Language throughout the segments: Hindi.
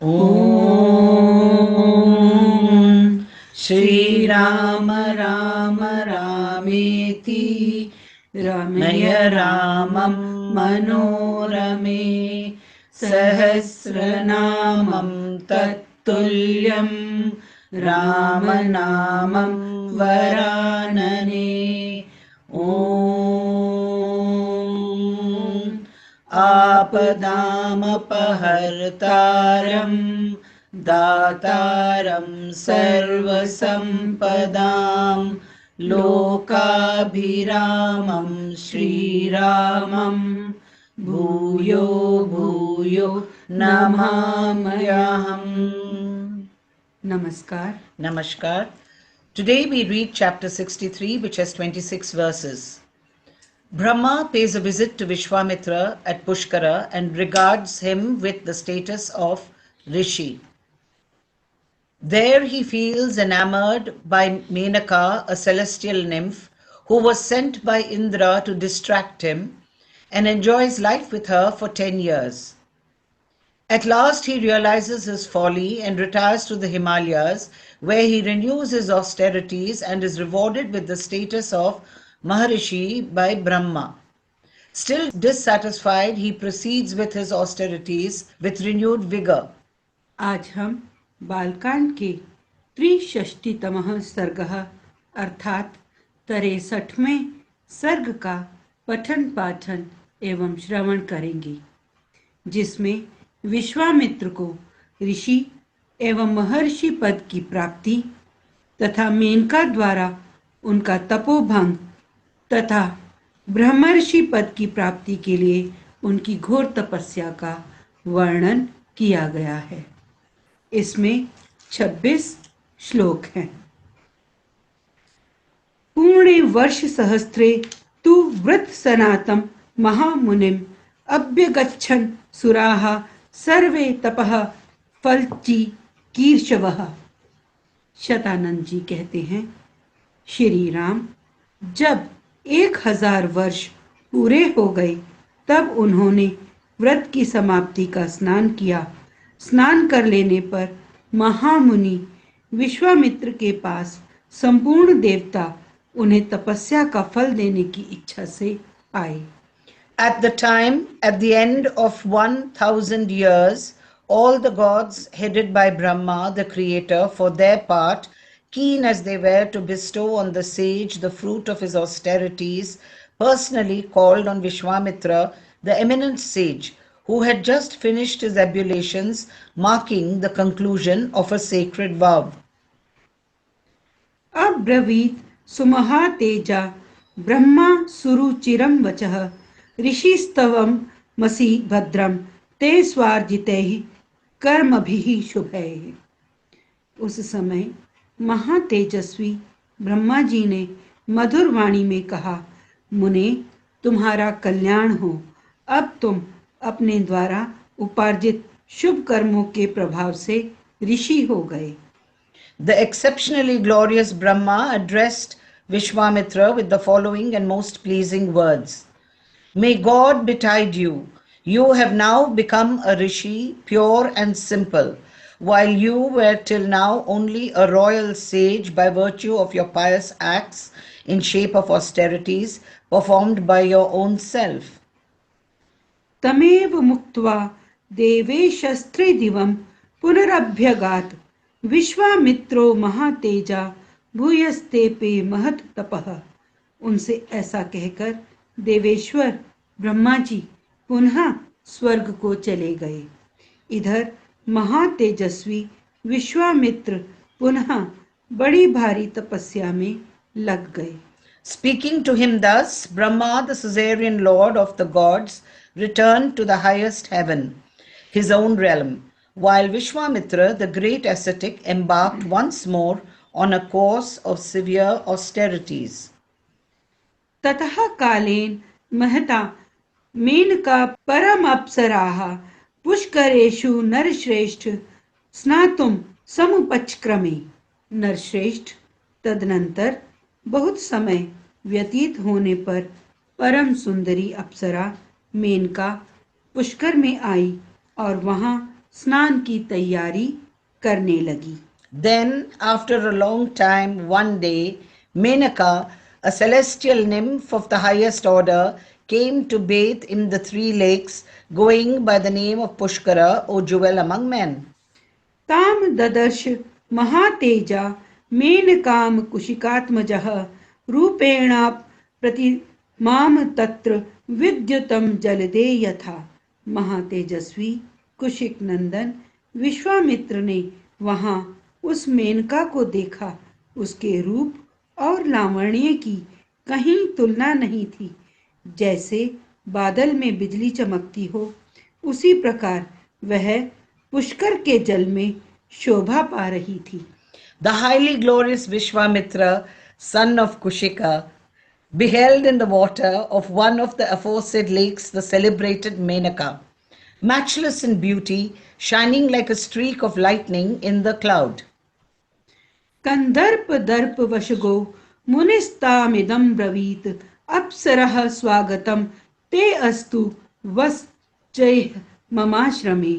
ॐ श्रीराम राम रामेति रमय रामं मनोरमे सहस्रनामं तत्तुल्यं रामनामं वरानने। ॐ आपदामपहर्तारं दातारं सर्वसम्पदां लोकाभिरामं श्रीरामं भूयो भूयो नमाम्यहम्। Namaskar. Namaskar. Today we read chapter 63, which has 26 verses. Brahma pays a visit to Vishwamitra at Pushkara and regards him with the status of Rishi. There he feels enamored by Menaka, a celestial nymph, who was sent by Indra to distract him, and enjoys life with her for 10 years. At last he realizes his folly and retires to the Himalayas, where he renews his austerities and is rewarded with the status of Maharishi by Brahma. Still dissatisfied, he proceeds with his austerities with renewed vigor. आज हम बालकांड के त्रिषष्टितमः सर्गः अर्थात 63वें सर्ग का पठन पाठन एवं श्रवण करेंगे, जिसमें विश्वामित्र को ऋषि एवं महर्षि पद की प्राप्ति तथा मेनका द्वारा उनका तपोभंग तथा ब्रह्मर्षि पद की प्राप्ति के लिए उनकी घोर तपस्या का वर्णन किया गया है। इसमें 26 श्लोक हैं। पूर्णे वर्ष सहस्रे तु वृत सनातम महामुनिम अभ्यगच्छन् सुराः सर्वे तपः फलची कीर्षवः। शतानंद जी कहते हैं, श्री राम जब 1000 वर्ष पूरे हो गए तब उन्होंने व्रत की समाप्ति का स्नान किया। स्नान कर लेने पर महामुनि विश्वामित्र के पास संपूर्ण देवता उन्हें तपस्या का फल देने की इच्छा से आए। At the time, at the end of 1000 years, all the gods headed by Brahma, the creator, for their part, keen as they were to bestow on the sage the fruit of his austerities, personally called on Vishwamitra, the eminent sage, who had just finished his ablutions, marking the conclusion of a sacred vow. अब्रवीत सुमहातेजा Brahma सुरुचिरं वचः ऋषिस्तवं मसी भद्रम ते स्वार्जितैः कर्मभिः शुभैः। उस समय महातेजस्वी ब्रह्मा जी ने मधुर वाणी में कहा, मुने तुम्हारा कल्याण हो, अब तुम अपने द्वारा उपार्जित शुभ कर्मों के प्रभाव से ऋषि हो गए। The exceptionally glorious Brahma addressed Vishwamitra with the following and most pleasing words. May God betide you. You have now become a rishi, pure and simple, while you were till now only a royal sage by virtue of your pious acts in shape of austerities performed by your own self. तमेव मुक्त्वा देवेशस्त्रिदिवं पुनरभ्यगात् विश्वामित्रो महातेजा भूयस्तेपे महत् तपः। उनसे ऐसा कहकर देवेश्वर ब्रह्मा जी पुनः स्वर्ग को चले गए। इधर महातेजस्वी विश्वामित्र पुनः बड़ी भारी तपस्या में लग गए। Speaking to him thus, Brahma, the suzerain lord of the gods, returned to the highest heaven, his own realm, while Vishwamitra, the great ascetic, embarked once more on a course of severe austerities. ततः कालेन महता मेनका परमप्सराः पुष्करेषु नरश्रेष्ठ स्नातुम समुपचक्रमे। नरश्रेष्ठ तदनंतर बहुत समय व्यतीत होने पर परम सुंदरी अप्सरा मेनका पुष्कर में आई और वहां स्नान की तैयारी करने लगी। Then, after a long time, one day, Menaka, a celestial nymph of the highest order, came to bathe in the three lakes, going by the name of Pushkara, or jewel among men. ताम ददर्श महातेजा मेनकाम कुशिकात्मजः रूपेणा प्रतिमाम तत्र विद्युतम जलदे यथा। महातेजस्वी कुशिक नंदन विश्वामित्र ने वहां उस मेनका को देखा। उसके रूप और लावण्य की कहीं तुलना नहीं थी। जैसे बादल में बिजली चमकती हो, उसी प्रकार वह पुष्कर के जल में शोभा पा रही थी। The highly glorious Vishwamitra, son of Kushika, beheld in the water of one of the aforesaid lakes the celebrated Menaka, matchless in beauty, shining like a streak of lightning in the cloud. कंदर्प दर्प वशगो मुनिस्तामिदं ब्रवीत अप्सरः स्वागतम ते अस्तु वश्चैः ममाश्रमे।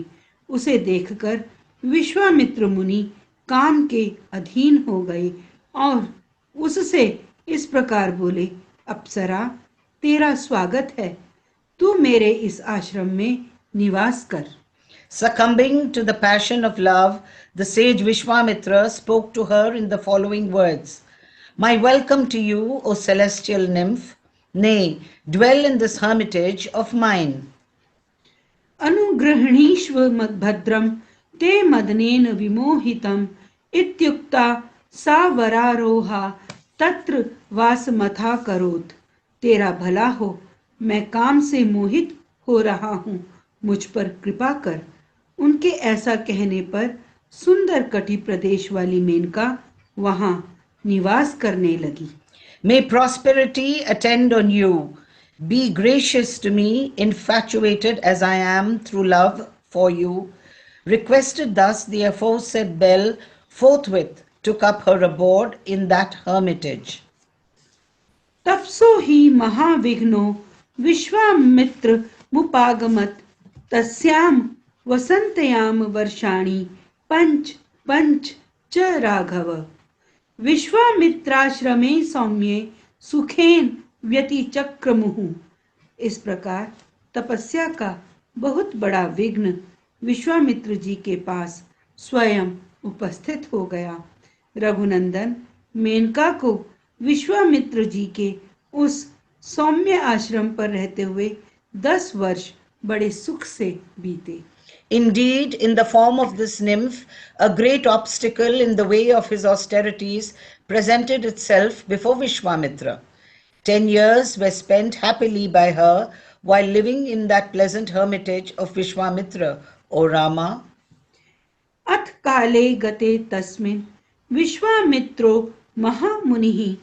उसे देखकर विश्वामित्र मुनि काम के अधीन हो गए और उससे इस प्रकार बोले, अप्सरा, तेरा स्वागत है, तू मेरे इस आश्रम में निवास कर। Succumbing to the passion of love, the sage Vishwamitra spoke to her in the following words: My welcome to you, O celestial nymph. Nay, dwell in this hermitage of mine. अनुगृह्णीष्व भद्रम ते मदनेन विमोहितम इत्युक्ता सा वरारोहा तत्र वासमथा करोत। तेरा भला हो, मैं काम से मोहित हो रहा हूँ, मुझ पर कृपा कर। उनके ऐसा कहने पर सुंदर कटि प्रदेश वाली मेनका वहां निवास करने लगी। May prosperity attend on you. Be gracious to me, infatuated as I am through love for you. Requested thus, the aforesaid Belle forthwith took up her abode in that hermitage. तपसो ही महाविघ्नो विश्वामित्र मुपागमत तस्याम वसंतयाम वर्षाणि पंच पंच च राघव। विश्वामित्राश्रमे सौम्ये सुखेन व्यतिचक्रमुहु। इस प्रकार तपस्या का बहुत बड़ा विघ्न विश्वामित्र जी के पास स्वयं उपस्थित हो गया। रघुनंदन मेनका को विश्वामित्र जी के उस सौम्य आश्रम पर रहते हुए 10 वर्ष बड़े सुख से बीते। Indeed, in the form of this nymph, a great obstacle in the way of his austerities presented itself before Vishwamitra. 10 years were spent happily by her while living in that pleasant hermitage of Vishwamitra, O Rama. अथ काले गते तस्मिन् विश्वामित्रो महामुनिः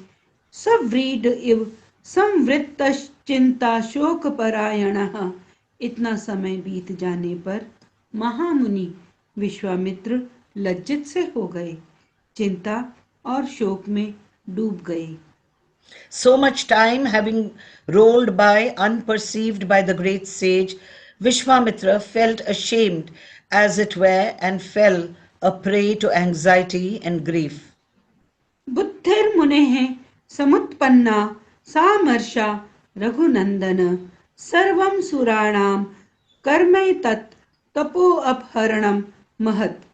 सव्रीड इव संवृत्तश्चिंता शोकपरायणः। इतना समय बीत जाने पर महामुनि विश्वामित्र लज्जित से हो गए, चिंता और शोक में डूब गए। So much time having rolled by unperceived by the great sage, Vishwamitra felt ashamed, as it were, and fell a prey to anxiety and grief. बुद्धिर्मुनेः समुत्पन्ना सामर्षा Raghunandan सर्वं सुराणां कर्मैतत् तपो अपहरणम महत्।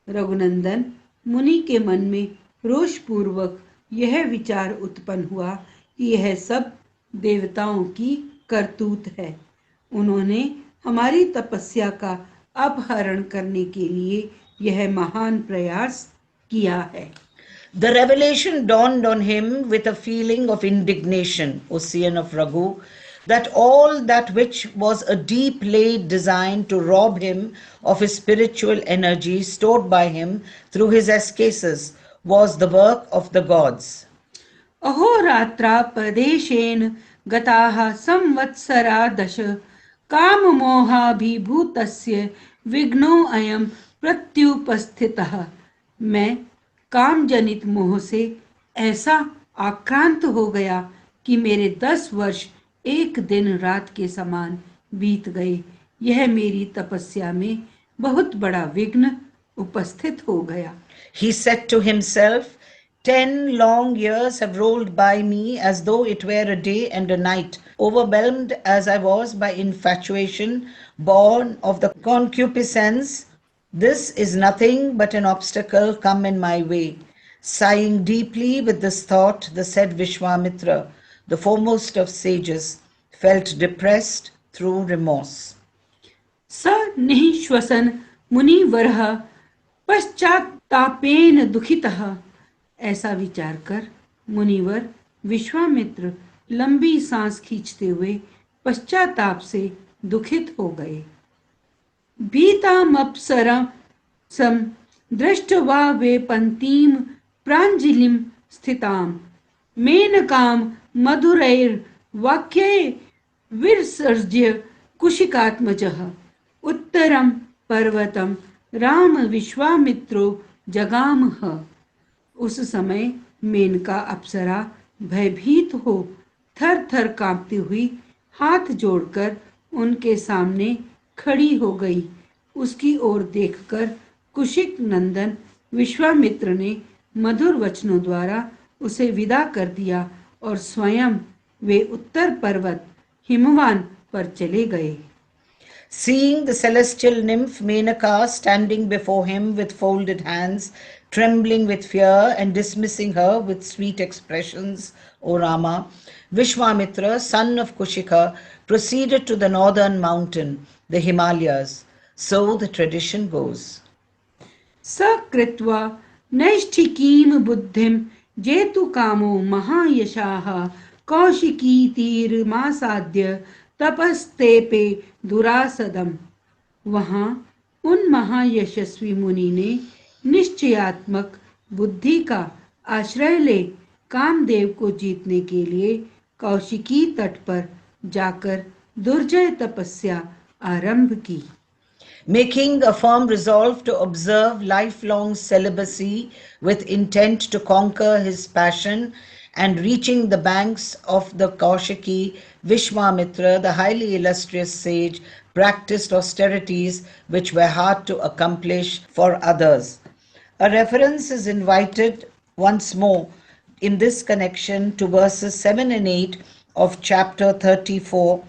रघुनंदन मुनि के मन में रोष पूर्वक यह विचार उत्पन्न हुआ कि यह सब देवताओं की करतूत है। उन्होंने हमारी तपस्या का अपहरण करने के लिए यह महान प्रयास किया है। The revelation dawned on him with a feeling of indignation, O Sian of Raghu, that all that which was a deep laid design to rob him of his spiritual energy stored by him through his ascesis was the work of the gods. अहोरात्रा प्रदेशेन गताः संवत्सरा दश काममोहाभिभूतस्य विघ्नो अयं प्रत्युपस्थितः। मैं काम जनित मोह से ऐसा आक्रांत हो गया कि मेरे 10 वर्ष एक दिन रात के समान बीत गए। यह मेरी तपस्या में बहुत बड़ा विघ्न उपस्थित हो गया। He said to himself, 10 long years have rolled by me as though it were a day and a night. Overwhelmed as I was by infatuation, born of the concupiscence, this is nothing but an obstacle come in my way. Sighing deeply with this thought, the said Vishwamitra, the foremost of sages, felt depressed through remorse. स निःश्वसन मुनिवरः पश्चात्तापेन दुखितः। ऐसा विचार कर मुनिवर विश्वामित्र लंबी सांस खींचते हुए पश्चाताप से दुखित हो गए। भीतामप्सरं सं दृष्ट्वा वेपन्तीं प्राञ्जलिं स्थितां मेनकां मधुरैर्वाक्यैः विसर्ज्य कुशिकात्मजः उत्तरं पर्वतं राम विश्वामित्रो जगामः। उस समय मेनका अप्सरा भयभीत हो थर थर कांपती हुई हाथ जोड़कर उनके सामने खड़ी हो गई। उसकी ओर देखकर कुशिक नंदन विश्वामित्र ने मधुर वचनों द्वारा उसे विदा कर दिया और स्वयं वे उत्तर पर्वत हिमवान पर चले गए। Seeing the celestial nymph Menaka standing before him with folded hands, trembling with fear and dismissing her with sweet expressions, O Rama, Vishwamitra, son of Kushika, proceeded to the northern mountain, the Himalayas. So the tradition goes. सकृत्वा नैष्ठिकीं बुद्धिं जेतु कामो महायशाः कौशिकीतीर्मासाद्य तपस्तेपे दुरासदम। वहां उन महायशस्वी मुनि ने निश्चयात्मक बुद्धि का आश्रय ले कामदेव को जीतने के लिए कौशिकी तट पर जाकर दुर्जय तपस्या आरंभ की। Making a firm resolve to observe lifelong celibacy with intent to conquer his passion, and reaching the banks of the Kaushiki, Vishwamitra, the highly illustrious sage, practiced austerities which were hard to accomplish for others. A reference is invited once more in this connection to verses 7 and 8 of chapter 34,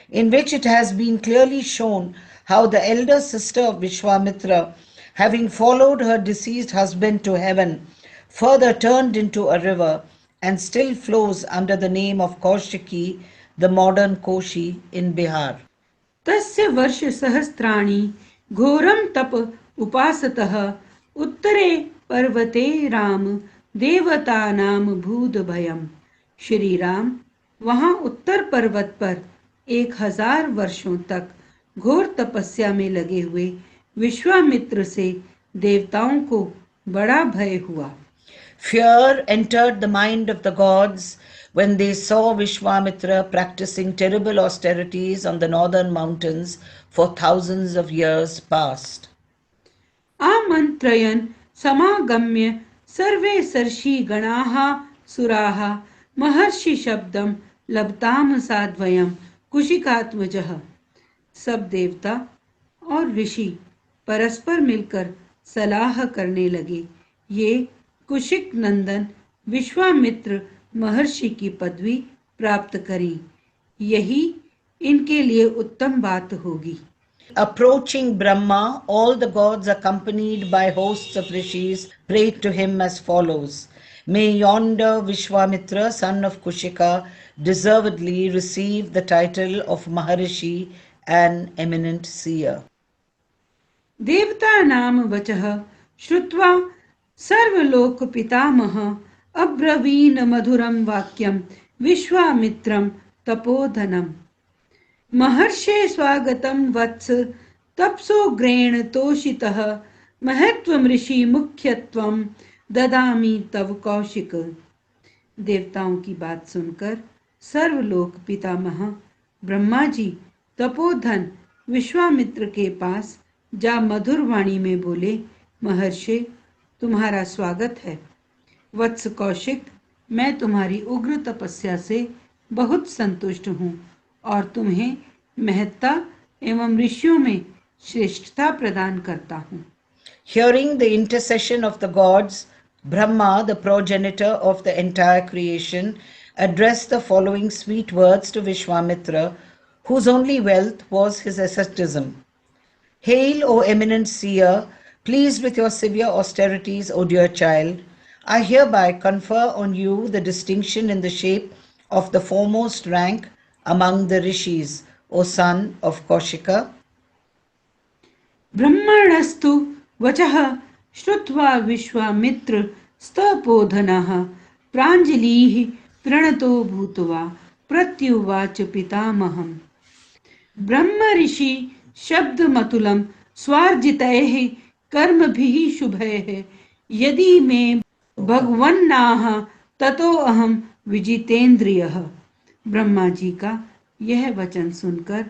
in which it has been clearly shown how the elder sister of Vishwamitra, having followed her deceased husband to heaven, further turned into a river and still flows under the name of Kaushiki, the modern Koshi in Bihar. तस्य वर्ष सहस्त्राणि घोरं तप उपासतः उत्तरे पर्वते राम देवतानां भूत भयम्। श्री राम वहां उत्तर पर्वत पर 1000 वर्षों तक घोर तपस्या में लगे हुए विश्वामित्र से देवताओं को बड़ा भय हुआ। Fear entered the mind of the gods when they saw Vishwamitra practicing terrible austerities on the northern mountains for thousands of years past. आमन्त्रयन् समागम्य सर्वे सर्षि गणाः सुराः महर्षि शब्दं लभताम साद्वयं कुशिकात्मजः। सब देवता और ऋषि परस्पर मिलकर सलाह करने लगे। ये कुशिक नंदन विश्वामित्र महर्षि की पदवी प्राप्त करें, यही इनके लिए उत्तम बात होगी। Approaching Brahma, all the gods accompanied by hosts of rishis prayed to him as follows. May yonder Vishwamitra, son of Kushika, deservedly receive the title of Maharishi, an eminent seer. देवतानां वचः श्रुत्वा सर्वलोक पितामह अब्रवीन मधुरं वाक्यं विश्वामित्रं तपोधनम्। महर्षे स्वागतं वत्स तपसोग्रेण तोषितः महत्वं ऋषि मुख्यत्वं ददामि तव कौशिक। देवताओं की बात सुनकर सर्वलोक पितामह ब्रह्मा जी तपोधन विश्वामित्र के पास जा मधुर वाणी में बोले, महर्षि तुम्हारा स्वागत है। वत्स कौशिक, मैं तुम्हारी उग्र तपस्या से बहुत संतुष्ट हूँ और तुम्हें महत्ता एवं ऋषियों में श्रेष्ठता प्रदान करता हूँ। Hearing the intercession of the gods, Brahma, the progenitor of the entire creation, addressed the following sweet words to Vishwamitra, whose only wealth was his asceticism. Hail, O eminent seer, pleased with your severe austerities, O dear child, I hereby confer on you the distinction in the shape of the foremost rank among the rishis, O son of Kaushika. ब्रह्मणस्तु वचः श्रुत्वा विश्वामित्र स्तपोधनः प्राञ्जलिः प्रणतो भूत्वा प्रत्युवाच पितामहम्। ब्रह्म ऋषि शब्दमतुलं स्वार्जितैः कर्मभिः शुभैः यदि मे भगवन्नाह ततो अहम विजितेंद्रियः। ब्रह्मा जी का यह वचन सुनकर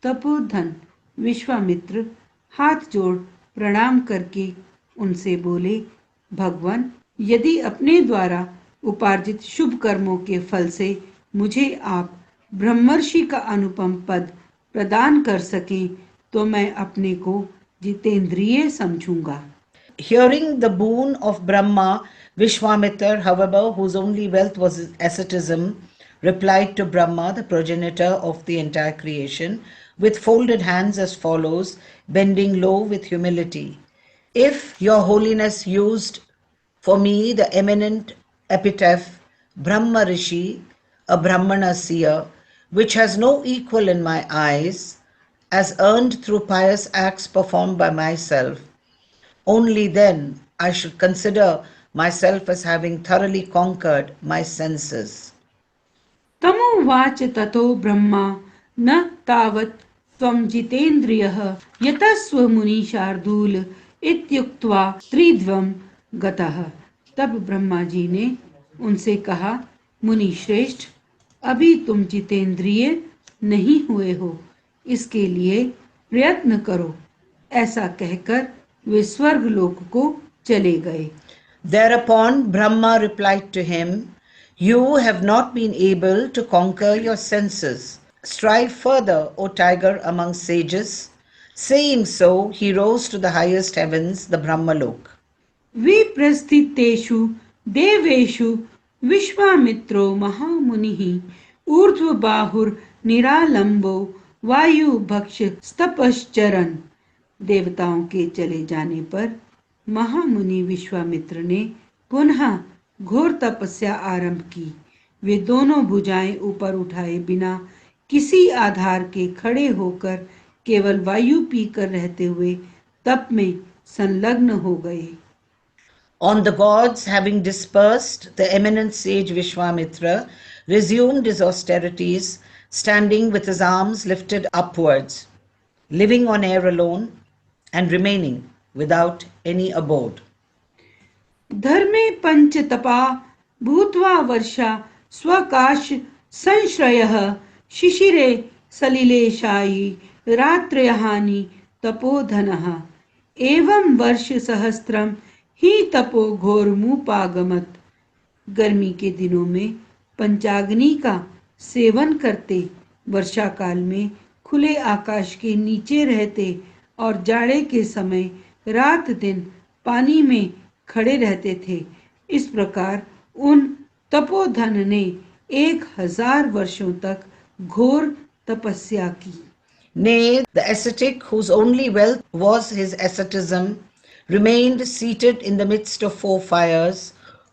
तपोधन विश्वामित्र हाथ जोड़ प्रणाम करके उनसे बोले, भगवान, यदि अपने द्वारा उपार्जित शुभ कर्मों के फल से मुझे आप ब्रह्मर्षि का अनुपम पद प्रदान कर सकें तो मैं अपने को जितेंद्रिय समझूंगा। Hearing the boon of Brahma, Vishwamitra, however, whose only wealth was his asceticism, replied to Brahma, the progenitor of the entire creation, with folded hands as follows, bending low with humility. If your holiness used for me the eminent epitaph Brahma Rishi, a Brahmana seer, which has no equal in my eyes, as earned through pious acts performed by myself, only then I should consider myself as having thoroughly conquered my senses. तमुवाच ततो ब्रह्मा न तावत् त्वं जितेन्द्रियः यतस्व मुनि शार्दूल इत्युक्त्वा त्रिध्वं गतः। तब ब्रह्मा जी ने उनसे कहा, मुनि श्रेष्ठ, अभी तुम जितेंद्रिय नहीं हुए हो, इसके लिए प्रयत्न करो। ऐसा कहकर वे स्वर्ग लोक को चले गए। Thereupon Brahma replied to him, You have not been able to conquer your senses. Strive further, O tiger among sages. Saying so, he rose to the highest heavens, the Brahmalok. विप्रस्थितेषु देवेषु विश्वामित्रो महामुनिः ऊर्ध्वबाहुर्निरालम्बो वायुभक्ष स्तपश्चरन्। देवताओं के चले जाने पर महामुनि विश्वामित्र ने पुनः घोर तपस्या आरंभ की। वे दोनों भुजाएं ऊपर उठाए बिना किसी आधार के खड़े होकर केवल वायु पीकर रहते हुए तप में संलग्न हो गए। On the gods having dispersed, the eminent sage Vishwamitra resumed his austerities, standing with his arms lifted upwards, living on air alone and remaining without any abode. धर्मे पंच तपा भूत्वा वर्षा स्वकाश संश्रयः शिशिरे सलिलेशायी रात्रयहानि तपोधनः एवं वर्ष सहस्त्रम ही तपो घोरमुपागमत। गर्मी के दिनों में पंचाग्नि का सेवन करते, वर्षा काल में खुले आकाश के नीचे रहते और जाड़े के समय रात दिन पानी में खड़े रहते थे। इस प्रकार उन तपोधन ने 1000 वर्षों तक घोर तपस्या की। Nay, the ascetic, whose only wealth was his asceticism, remained seated in the midst of 4 fires,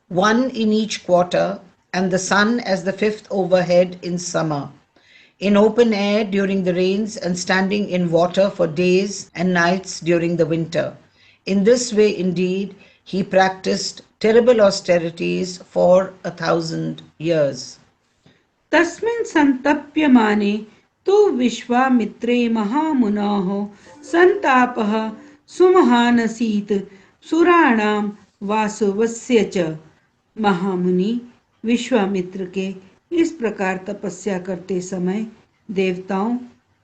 one in each quarter, and the sun as the 5th overhead in summer, in open air during the rains, and standing in water for days and nights during the winter. In this way, indeed, he practiced terrible austerities for 1000 years. तस्मिन् संतप्यमाने तु विश्वामित्रे महामुनोः संतापः सुमहानसीत् सुराणां वासवस्य च। महामुनि विश्वामित्र के इस प्रकार तपस्या करते समय देवताओं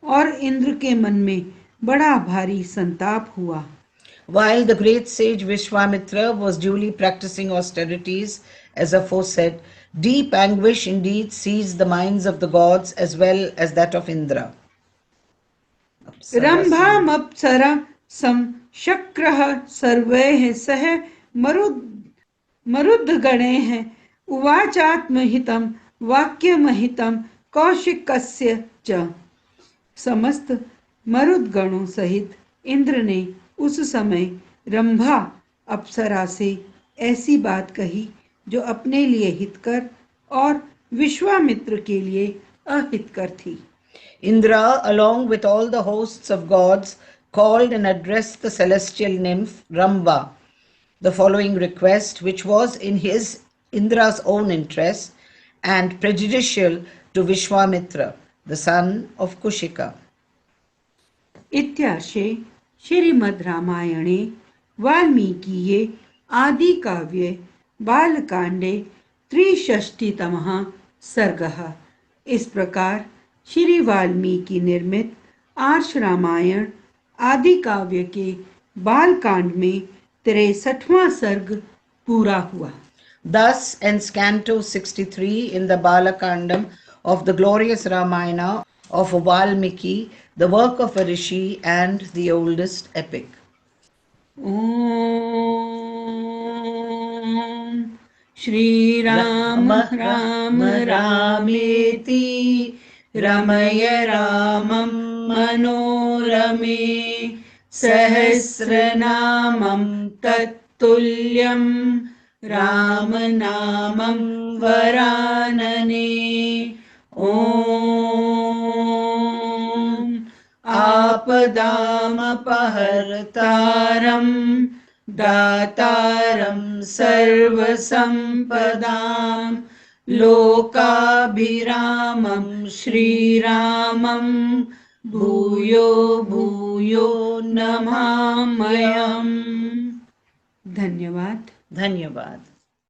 और इंद्र के मन में बड़ा भारी संताप हुआ। While the great sage Vishwamitra was duly practicing austerities, as aforesaid, deep anguish indeed seized the minds of the gods as well as that of Indra. रम्भामप्सरा सम शक्रः सर्वैः सह मरुद्गणैः उवाचात्महितं वाक्यमहितं कौशिकस्य च। समस्त मरुदगणों सहित इंद्र ने उस समय रंभा अप्सरा से ऐसी बात कही जो अपने लिए हितकर और विश्वामित्र के लिए अहितकर थी। Indra, along with all the hosts of gods, called and addressed the celestial nymph Ramba the following request, which was in Indra's own interest and prejudicial to Vishwamitra, the son of Kushika. इत्यार्षे श्रीमद् रामायणे वाल्मीकिये आदि काव्ये बालकांडे 63तमः सर्गः। इस प्रकार श्री वाल्मीकि निर्मित आर्ष रामायण आदि काव्य के बालकांड में 63वां सर्ग पूरा हुआ। Thus ends Canto 63 in the Balakandam of the glorious Ramayana of Valmiki, the work of a rishi and the oldest epic. Om Shri Ram Ram Rameti Ramaya Ramam Manorame Sahasranamam Tattulyam Ramanamam Varanane. Om आपदामपहर्तारं दातारं सर्वसम्पदां लोकाभिरामं श्रीरामं भूयो भूयो नमाम्यहम्। धन्यवाद। Dhanyavad.